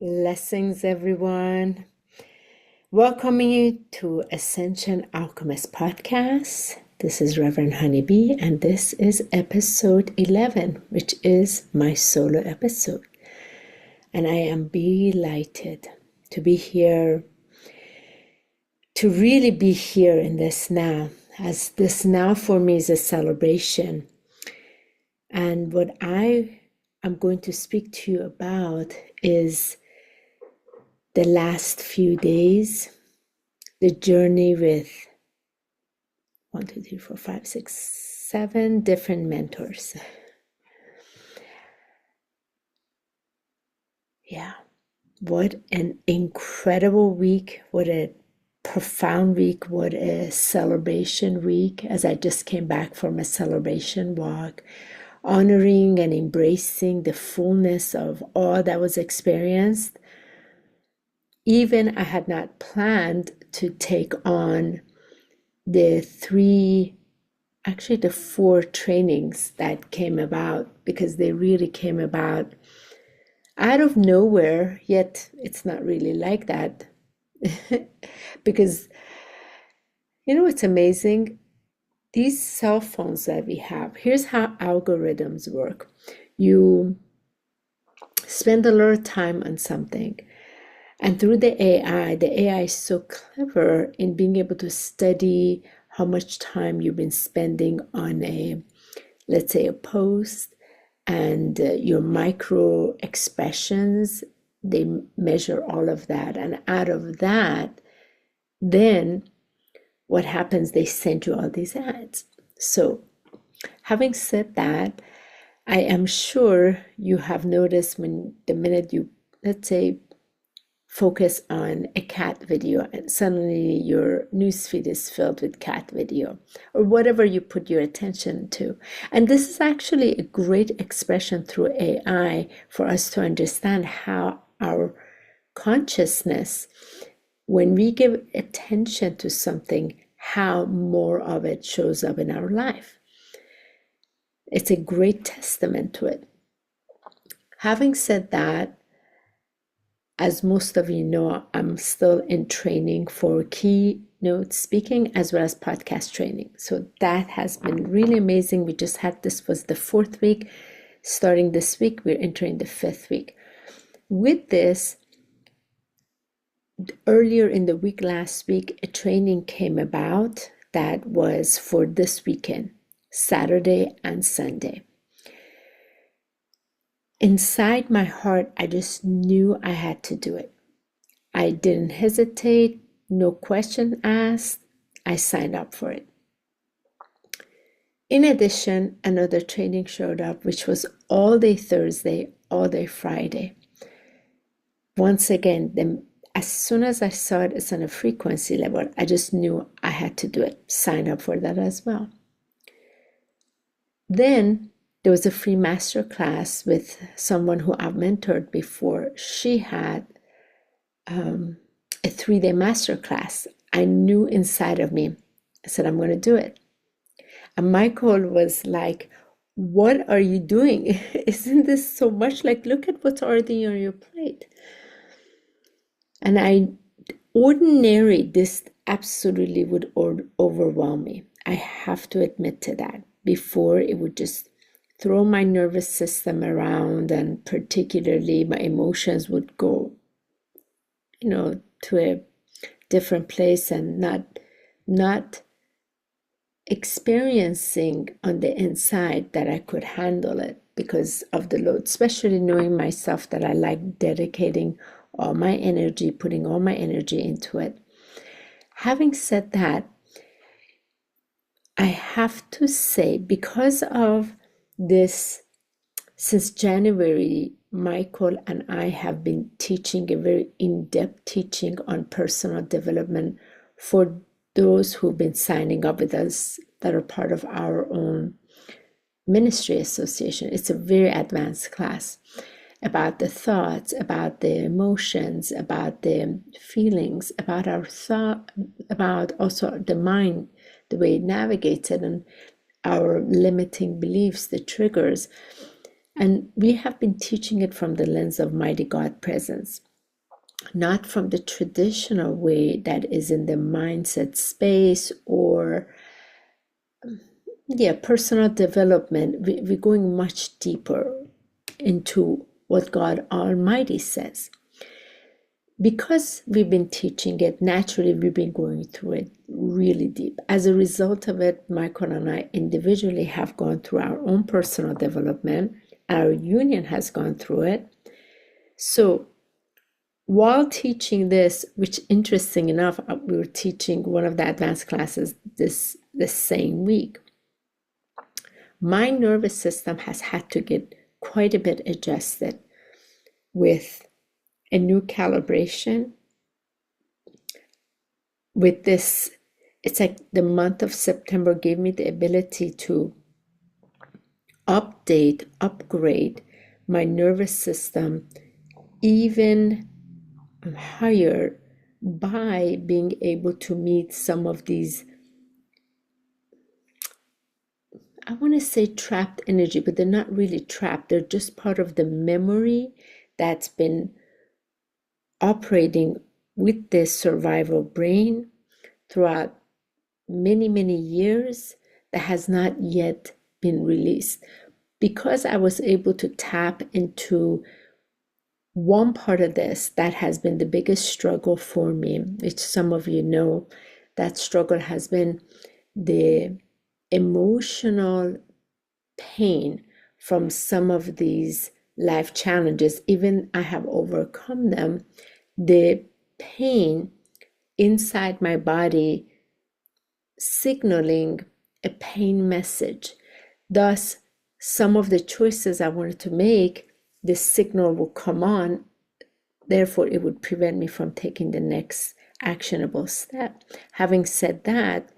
Blessings, everyone. Welcoming you to Ascension Alchemist podcast. This is Reverend HoniB, and this is episode 11, which is my solo episode. And I am delighted to be here, to really be here in this now, as this now for me is a celebration. And what I am going to speak to you about is the last few days, the journey with 7 different mentors. Yeah, what an incredible week, what a profound week, what a celebration week, as I just came back from a celebration walk, honoring and embracing the fullness of all that was experienced. Even I had not planned to take on the 4 trainings that came about, because they really came about out of nowhere, yet it's not really like that. Because, it's amazing. These cell phones that we have, here's how algorithms work. You spend a lot of time on something, and through the AI is so clever in being able to study how much time you've been spending on let's say a post, and your micro expressions. They measure all of that. And out of that, then what happens? They send you all these ads. So having said that, I am sure you have noticed when the minute you, let's say, focus on a cat video and suddenly your newsfeed is filled with cat video, or whatever you put your attention to. And this is actually a great expression through AI for us to understand how our consciousness, when we give attention to something, how more of it shows up in our life. It's a great testament to it. Having said that, as most of you know, I'm still in training for keynote speaking as well as podcast training. So that has been really amazing. We just had, this was the 4th week. Starting this week, we're entering the 5th week. With this, earlier in the week, last week, a training came about that was for this weekend, Saturday and Sunday. Inside my heart, I just knew I had to do it. I didn't hesitate, no question asked. I signed up for it. In addition, another training showed up, which was all day Thursday, all day Friday. Once again, as soon as I saw it, it's on a frequency level, I just knew I had to do it, sign up for that as well. Then there was a free master class with someone who I've mentored before. She had a 3-day master class. I knew inside of me, I said, I'm going to do it. And Michael was like, what are you doing? Isn't this so much? Like, look at what's already on your plate. And this absolutely would overwhelm me. I have to admit to that. Before, it would just throw my nervous system around, and particularly my emotions would go, to a different place, and not experiencing on the inside that I could handle it because of the load, especially knowing myself that I like dedicating all my energy, putting all my energy into it. Having said that, I have to say, because of this, since January, Michael and I have been teaching a very in-depth teaching on personal development for those who've been signing up with us that are part of our own ministry association. It's a very advanced class about the thoughts, about the emotions, about the feelings, about our thought, about also the mind, the way it navigates it, and our limiting beliefs, the triggers. And we have been teaching it from the lens of mighty God presence. not from the traditional way that is in the mindset space or personal development. We're going much deeper into what God Almighty says. Because we've been teaching it, naturally we've been going through it really deep. As a result of it, Michael and I individually have gone through our own personal development. Our union has gone through it. So while teaching this, which interesting enough, we were teaching one of the advanced classes this same week, my nervous system has had to get quite a bit adjusted with a new calibration. With this, it's like the month of September gave me the ability to upgrade my nervous system even higher by being able to meet some of these, I want to say trapped energy, but they're not really trapped. They're just part of the memory that's been operating with this survival brain throughout many, many years that has not yet been released. Because I was able to tap into one part of this that has been the biggest struggle for me, which some of you know, that struggle has been the emotional pain from some of these life challenges. Even I have overcome them. The pain inside my body signaling a pain message. Thus, some of the choices I wanted to make, this signal will come on. Therefore, it would prevent me from taking the next actionable step. Having said that,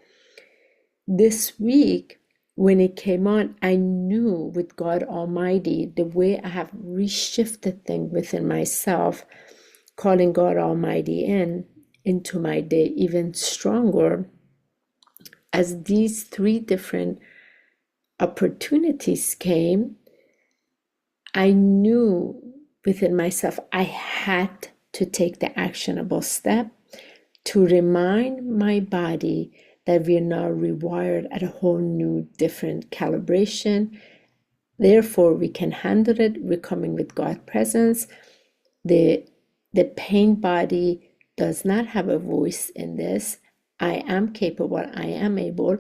this week, when it came on, I knew with God Almighty, the way I have reshifted things within myself, calling God Almighty into my day even stronger, as these three different opportunities came, I knew within myself I had to take the actionable step to remind my body that we are now rewired at a whole new different calibration. Therefore, we can handle it. We're coming with God presence. The pain body does not have a voice in this. I am capable, I am able.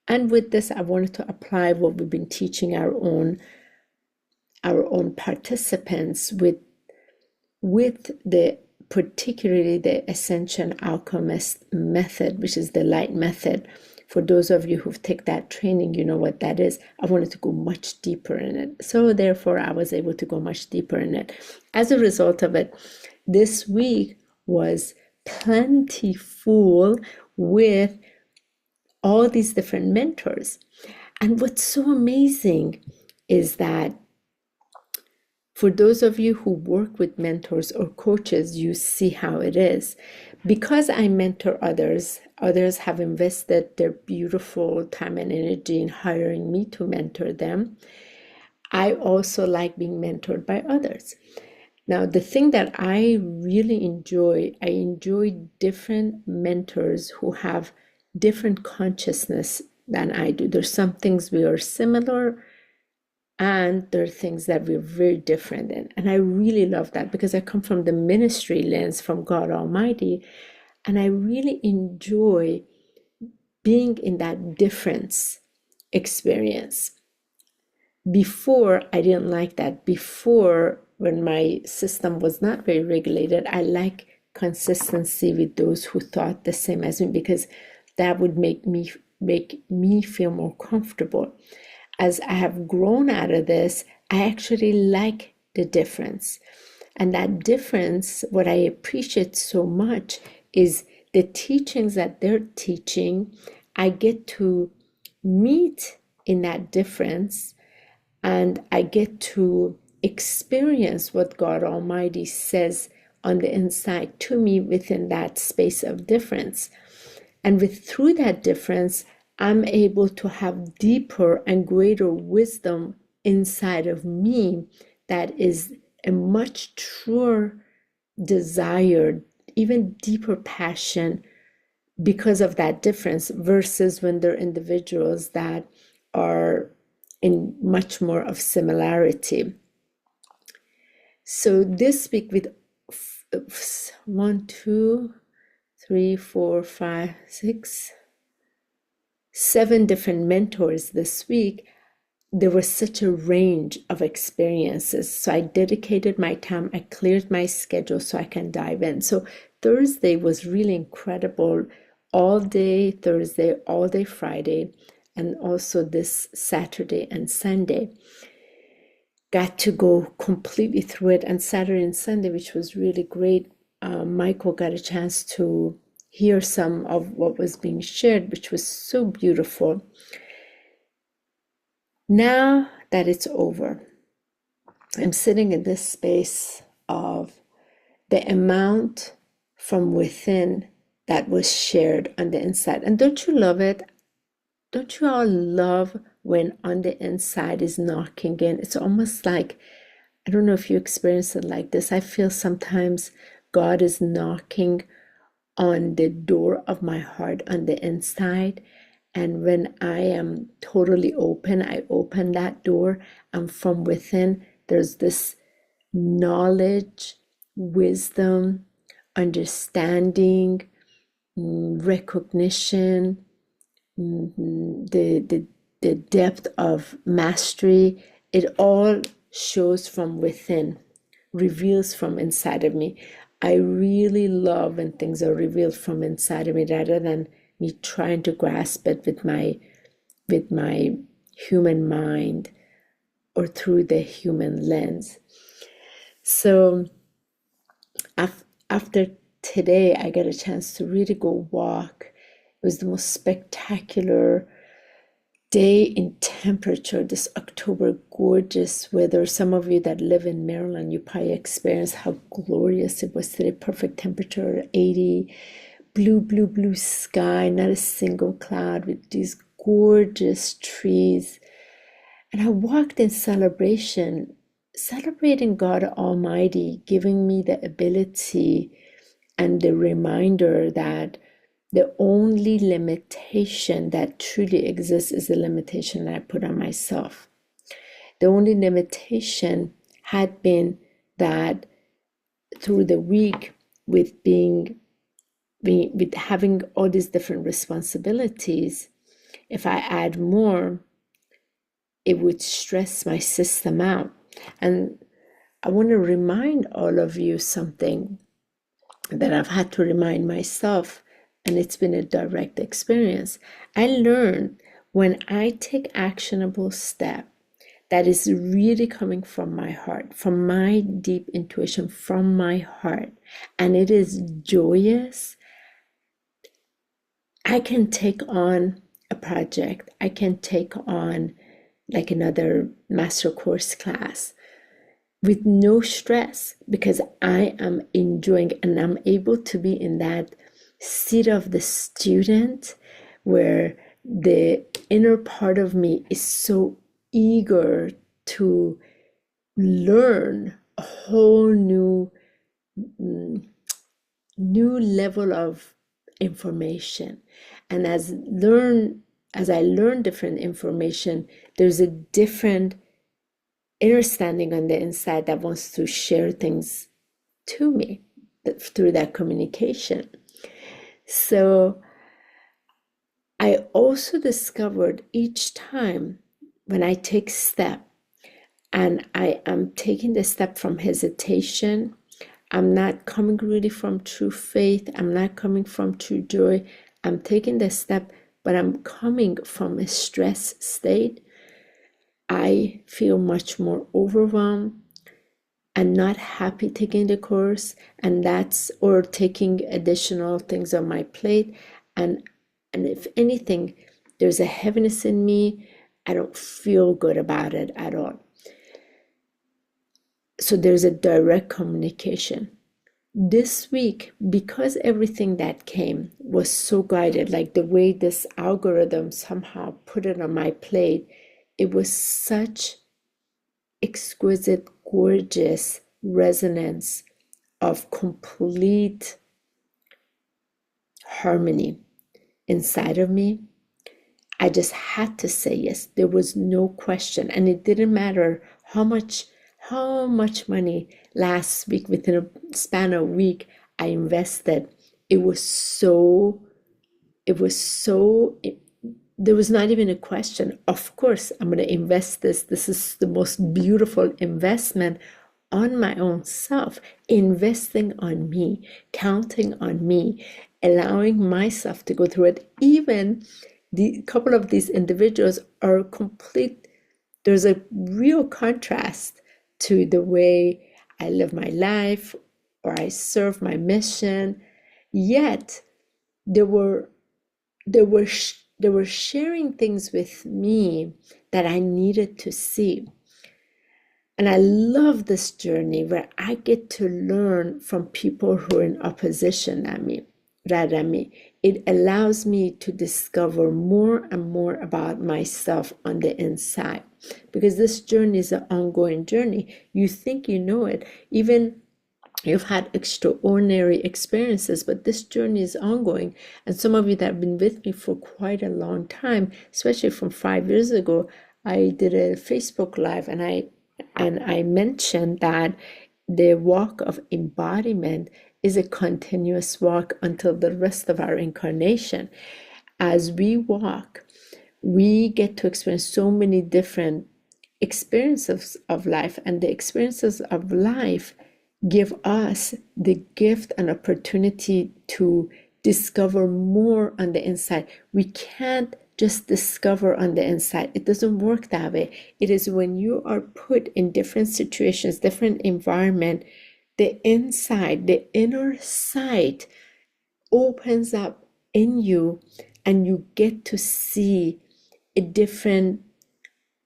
And with this, I wanted to apply what we've been teaching our own participants with the particularly the Ascension Alchemist method, which is the light method. For those of you who've taken that training, you know what that is. I wanted to go much deeper in it. So therefore, I was able to go much deeper in it. As a result of it, this week was plentiful with all these different mentors. And what's so amazing is that for those of you who work with mentors or coaches, you see how it is. Because I mentor others have invested their beautiful time and energy in hiring me to mentor them. I also like being mentored by others. Now, the thing that I really enjoy, I enjoy different mentors who have different consciousness than I do. There's some things we are similar, and there are things that we're very different in. And I really love that because I come from the ministry lens from God Almighty, and I really enjoy being in that difference experience. Before, I didn't like that. Before, when my system was not very regulated, I like consistency with those who thought the same as me because that would make me feel more comfortable. As I have grown out of this, I actually like the difference. And that difference, what I appreciate so much is the teachings that they're teaching. I get to meet in that difference, and I get to experience what God Almighty says on the inside to me within that space of difference. And through that difference, I'm able to have deeper and greater wisdom inside of me that is a much truer desire, even deeper passion because of that difference, versus when they're individuals that are in much more of similarity. So this week with 1, 2, 3, 4, 5, 6, 7 different mentors this week, there was such a range of experiences. So I dedicated my time, I cleared my schedule so I can dive in. So Thursday was really incredible. All day Thursday, all day Friday, and also this Saturday and Sunday. Got to go completely through it. And Saturday and Sunday, which was really great, Michael got a chance to hear some of what was being shared, which was so beautiful. Now that it's over, I'm sitting in this space of the amount from within that was shared on the inside. And don't you love it? Don't you all love when on the inside is knocking in? It's almost like, I don't know if you experience it like this. I feel sometimes God is knocking on the door of my heart on the inside. And when I am totally open, I open that door, and from within, there's this knowledge, wisdom, understanding, recognition, the depth of mastery. It all shows from within, reveals from inside of me. I really love when things are revealed from inside of me rather than me trying to grasp it with my human mind or through the human lens. So after today, I got a chance to really go walk. It was the most spectacular day in temperature, this October gorgeous weather. Some of you that live in Maryland, you probably experienced how glorious it was today. Perfect temperature, 80, blue sky, not a single cloud, with these gorgeous trees. And I walked in celebration, celebrating God Almighty, giving me the ability and the reminder that the only limitation that truly exists is the limitation that I put on myself. The only limitation had been that through the week, with having all these different responsibilities, if I add more, it would stress my system out. And I want to remind all of you something that I've had to remind myself, and it's been a direct experience. I learned when I take actionable step that is really coming from my heart, from my deep intuition, from my heart, and it is joyous, I can take on a project. I can take on like another master course class with no stress, because I am enjoying and I'm able to be in that seat of the student where the inner part of me is so eager to learn a whole new level of information. And as I learn different information, there's a different understanding on the inside that wants to share things to me through that communication. So I also discovered each time when I take step, and I am taking the step from hesitation, I'm not coming really from true faith, I'm not coming from true joy, I'm taking the step, but I'm coming from a stress state, I feel much more overwhelmed and not happy taking the course, and or taking additional things on my plate. And if anything, there's a heaviness in me. I don't feel good about it at all. So there's a direct communication. This week, because everything that came was so guided, like the way this algorithm somehow put it on my plate, it was such exquisite, gorgeous resonance of complete harmony inside of me. I just had to say yes. There was no question. And it didn't matter how much money last week, within a span of a week, I invested. It was so, there was not even a question. Of course, I'm going to invest this. This is the most beautiful investment on my own self, investing on me, counting on me, allowing myself to go through it. Even the couple of these individuals are complete, there's a real contrast to the way I live my life or I serve my mission. Yet they were sharing things with me that I needed to see. And I love this journey where I get to learn from people who are in opposition at me, rather than me. It allows me to discover more and more about myself on the inside, because this journey is an ongoing journey. You think you know it, even you've had extraordinary experiences, but this journey is ongoing. And some of you that have been with me for quite a long time, especially from 5 years ago, I did a Facebook Live and I mentioned that the walk of embodiment is a continuous walk until the rest of our incarnation. As we walk, we get to experience so many different experiences of life, and the experiences of life give us the gift and opportunity to discover more on the inside. We can't just discover on the inside. It doesn't work that way. It is when you are put in different situations, different environment, the inside, the inner sight opens up in you, and you get to see a different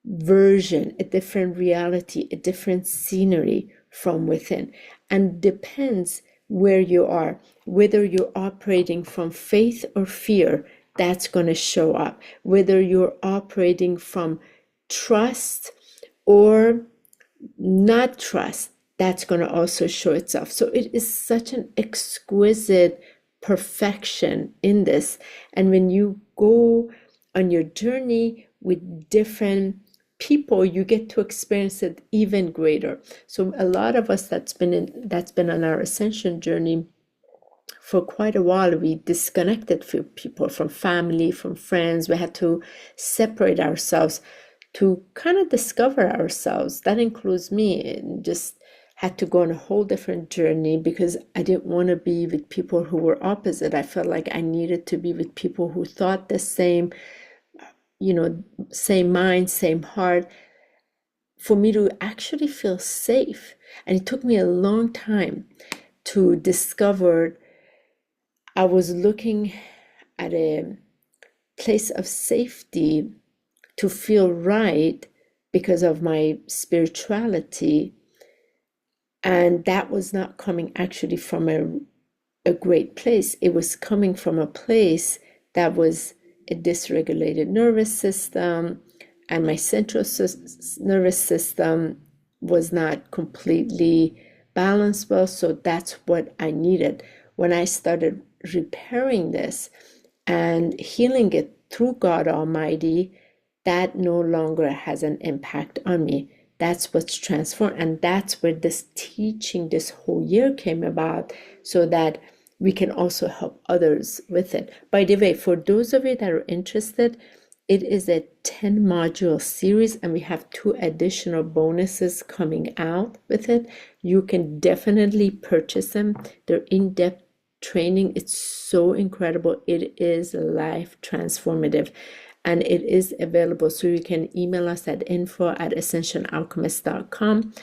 version, a different reality, a different scenery from within. And depends where you are, whether you're operating from faith or fear, that's going to show up. Whether you're operating from trust or not trust, that's going to also show itself. So it is such an exquisite perfection in this. And when you go on your journey with different people, you get to experience it even greater. So a lot of us that's been on our ascension journey for quite a while, we disconnected from people, from family, from friends. We had to separate ourselves to kind of discover ourselves. That includes me, and just had to go on a whole different journey because I didn't want to be with people who were opposite. I felt like I needed to be with people who thought the same, same mind, same heart, for me to actually feel safe. And it took me a long time to discover. I was looking at a place of safety to feel right because of my spirituality. And that was not coming actually from a great place. It was coming from a place that was a dysregulated nervous system, and my central nervous system was not completely balanced well. So that's what I needed. When I started repairing this and healing it through God Almighty, that no longer has an impact on me. That's what's transformed. And that's where this teaching this whole year came about, so that we can also help others with it. By the way, for those of you that are interested, it is a 10-module series, and we have 2 additional bonuses coming out with it. You can definitely purchase them. They're in-depth training. It's so incredible. It is life transformative. And it is available. So you can email us at info@ascensionalchemist.com,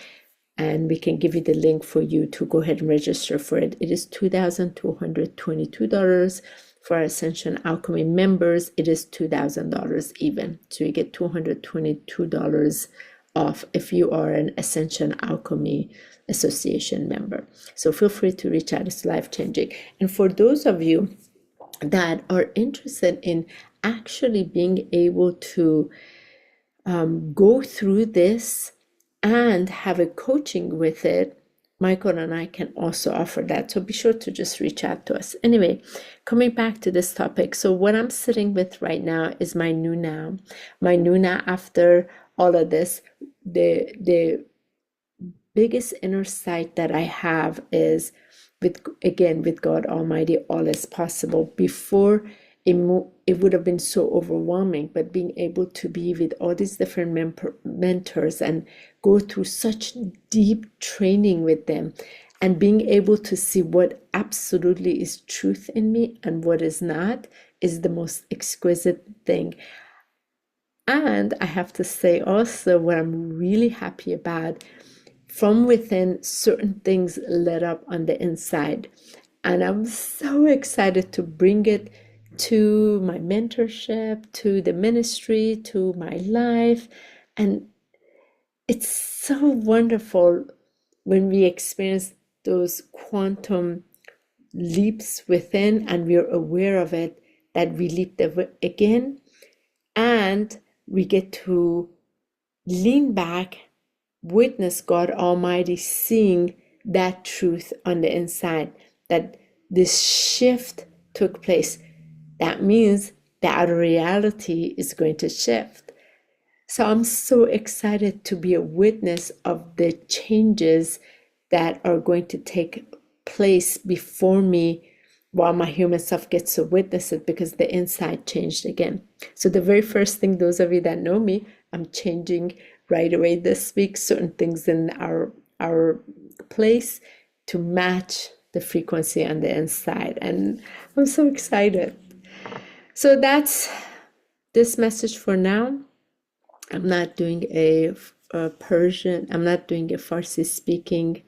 and we can give you the link for you to go ahead and register for it. It is $2,222. For our Ascension Alchemy members, it is $2,000 even. So you get $222 off if you are an Ascension Alchemy Association member. So feel free to reach out. It's life-changing. And for those of you that are interested in actually being able to go through this and have a coaching with it, Michael and I can also offer that. So be sure to just reach out to us. Anyway, coming back to this topic. So what I'm sitting with right now is my new now. My new now after all of this, the biggest inner sight that I have is with God Almighty, all is possible. Before it would have been so overwhelming, but being able to be with all these different mentors and go through such deep training with them and being able to see what absolutely is truth in me and what is not is the most exquisite thing. And I have to say also what I'm really happy about, from within, certain things lit up on the inside. And I'm so excited to bring it to my mentorship, to the ministry, to my life. And it's so wonderful when we experience those quantum leaps within and we're aware of it, that we leap again, and we get to lean back, witness God Almighty seeing that truth on the inside, that this shift took place. That means the outer reality is going to shift. So I'm so excited to be a witness of the changes that are going to take place before me, while my human self gets to witness it, because the inside changed again. So the very first thing, those of you that know me, I'm changing right away this week certain things in our place to match the frequency on the inside. And I'm so excited. So that's this message for now. I'm not doing a Persian, I'm not doing a Farsi speaking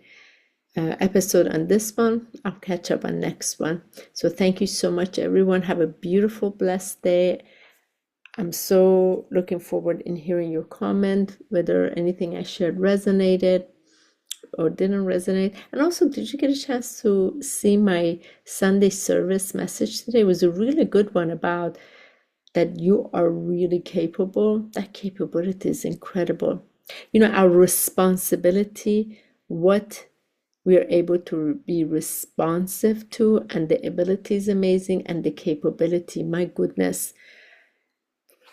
episode on this one. I'll catch up on next one. So thank you so much, everyone. Have a beautiful, blessed day. I'm so looking forward in hearing your comment, whether anything I shared resonated or didn't resonate. And also, did you get a chance to see my Sunday service message today? It was a really good one about that you are really capable. That capability is incredible. You know, our responsibility, what we are able to be responsive to, and the ability is amazing, and the capability, my goodness.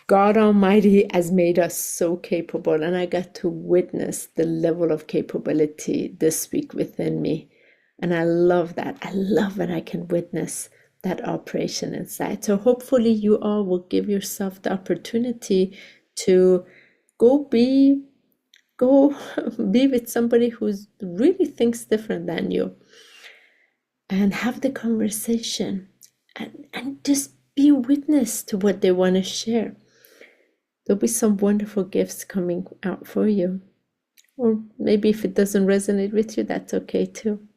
God Almighty has made us so capable, and I got to witness the level of capability this week within me. And I love that. I love when I can witness that operation inside. So hopefully you all will give yourself the opportunity to go be with somebody who really thinks different than you, and have the conversation, and just be a witness to what they want to share. There'll be some wonderful gifts coming out for you. Or maybe if it doesn't resonate with you, that's okay too.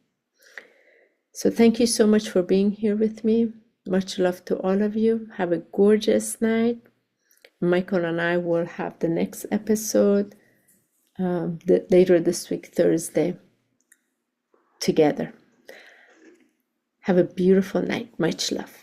So thank you so much for being here with me. Much love to all of you. Have a gorgeous night. Michael and I will have the next episode later this week, Thursday, together. Have a beautiful night. Much love.